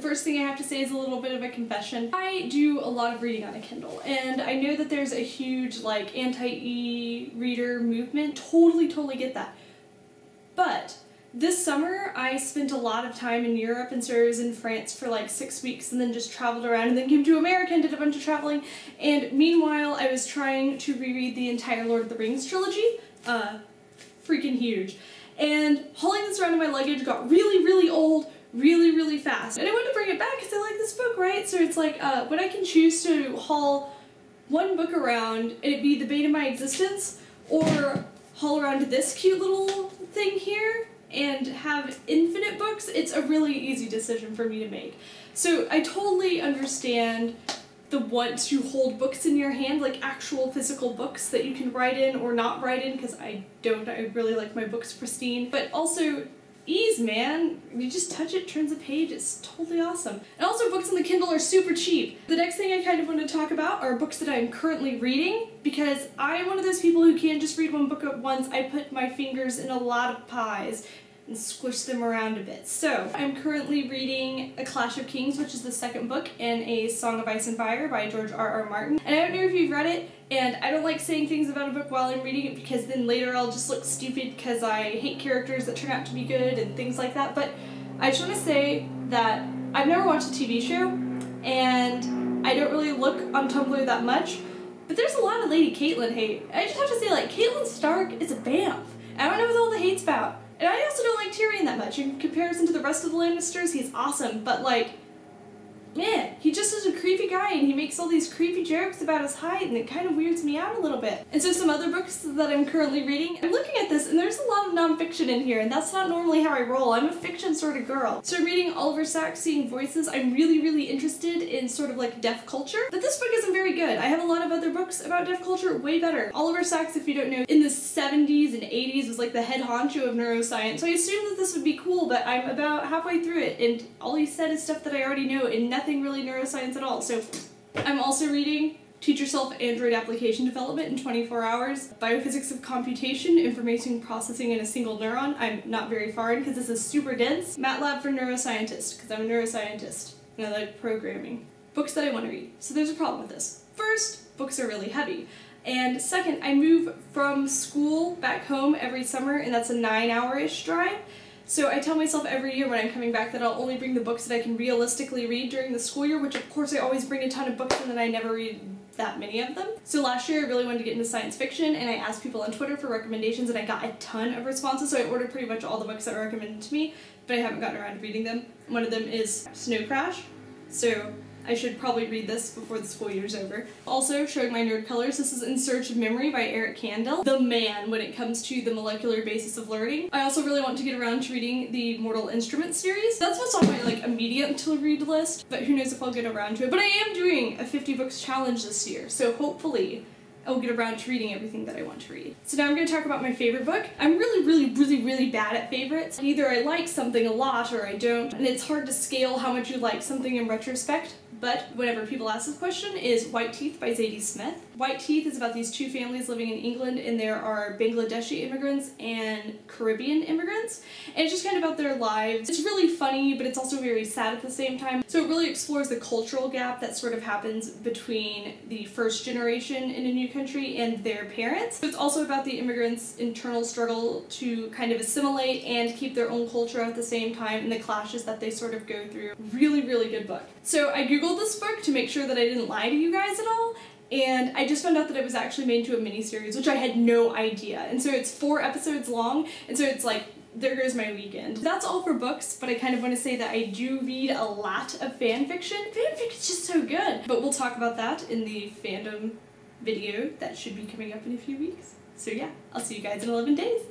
first thing I have to say is a little bit of a confession. I do a lot of reading on a Kindle, and I know that there's a huge like anti-e-reader movement. Totally get that. But this summer I spent a lot of time in Europe, and so I was in France for like 6 weeks and then just traveled around and then came to America and did a bunch of traveling. And meanwhile I was trying to reread the entire Lord of the Rings trilogy. Freaking huge. And hauling this around in my luggage got really old really fast. And I wanted to bring it back because I like this book, right? So it's like when I can choose to haul one book around and it be the bane of my existence, or haul around this cute little thing here and have infinite books, it's a really easy decision for me to make. So I totally understand the want to hold books in your hand, like actual physical books that you can write in or not write in, because I don't. I really like my books pristine. But also, ease, man. You just touch it, turns a page, it's totally awesome. And also books on the Kindle are super cheap. The next thing I kind of want to talk about are books that I'm currently reading, because I'm one of those people who can't just read one book at once. I put my fingers in a lot of pies and squish them around a bit. So, I'm currently reading A Clash of Kings, which is the second book in A Song of Ice and Fire by George R.R. Martin. And I don't know if you've read it, and I don't like saying things about a book while I'm reading it because then later I'll just look stupid because I hate characters that turn out to be good and things like that. But I just want to say that I've never watched a TV show, and I don't really look on Tumblr that much, but there's a lot of Lady Catelyn hate. I just have to say, like, Catelyn Stark is a bamf. I don't know what all the hate's about. And I also don't like Tyrion that much. In comparison to the rest of the Lannisters, he's awesome, but like, man, he just is a creepy guy and he makes all these creepy jokes about his height, and it kind of weirds me out a little bit. And so some other books that I'm currently reading, I'm looking at this and there's a lot of nonfiction in here, and that's not normally how I roll. I'm a fiction sort of girl. So I'm reading Oliver Sacks' Seeing Voices. I'm really interested in sort of like deaf culture, but this book isn't very good. I have a lot of other books about deaf culture way better. Oliver Sacks, if you don't know, in the 70s and 80s was like the head honcho of neuroscience, so I assumed that this would be cool, but I'm about halfway through it and all he said is stuff that I already know and nothing really neuroscience at all. So I'm also reading Teach Yourself Android Application Development in 24 Hours, Biophysics of Computation, Information Processing in a Single Neuron. I'm not very far in because this is super dense. MATLAB for Neuroscientist, because I'm a neuroscientist and I like programming. Books that I want to read. So there's a problem with this. First, books are really heavy. And second, I move from school back home every summer, and that's a 9-hour-ish drive. So I tell myself every year when I'm coming back that I'll only bring the books that I can realistically read during the school year, which of course I always bring a ton of books and then I never read that many of them. So last year I really wanted to get into science fiction, and I asked people on Twitter for recommendations and I got a ton of responses, so I ordered pretty much all the books that were recommended to me, but I haven't gotten around to reading them. One of them is Snow Crash, so I should probably read this before the school year's over. Also, showing my nerd colors, this is In Search of Memory by Eric Kandel, the man when it comes to the molecular basis of learning. I also really want to get around to reading the Mortal Instruments series. That's what's on my like immediate to read list, but who knows if I'll get around to it. But I am doing a 50 books challenge this year, so hopefully I'll get around to reading everything that I want to read. So now I'm going to talk about my favorite book. I'm really bad at favorites. Either I like something a lot or I don't, and it's hard to scale how much you like something in retrospect. But whenever people ask this question, is White Teeth by Zadie Smith. White Teeth is about these two families living in England, and there are Bangladeshi immigrants and Caribbean immigrants, and it's just kind of about their lives. It's really funny, but it's also very sad at the same time. So it really explores the cultural gap that sort of happens between the first generation in a new country and their parents. So it's also about the immigrants' internal struggle to kind of assimilate and keep their own culture at the same time, and the clashes that they sort of go through. Really good book. So I googled this book to make sure that I didn't lie to you guys at all, and I just found out that it was actually made into a miniseries, which I had no idea. And so it's 4 episodes long, and so it's like, there goes my weekend. That's all for books, but I kind of want to say that I do read a lot of fan fiction. Fanfic is just so good. But we'll talk about that in the fandom video that should be coming up in a few weeks. So yeah, I'll see you guys in 11 days.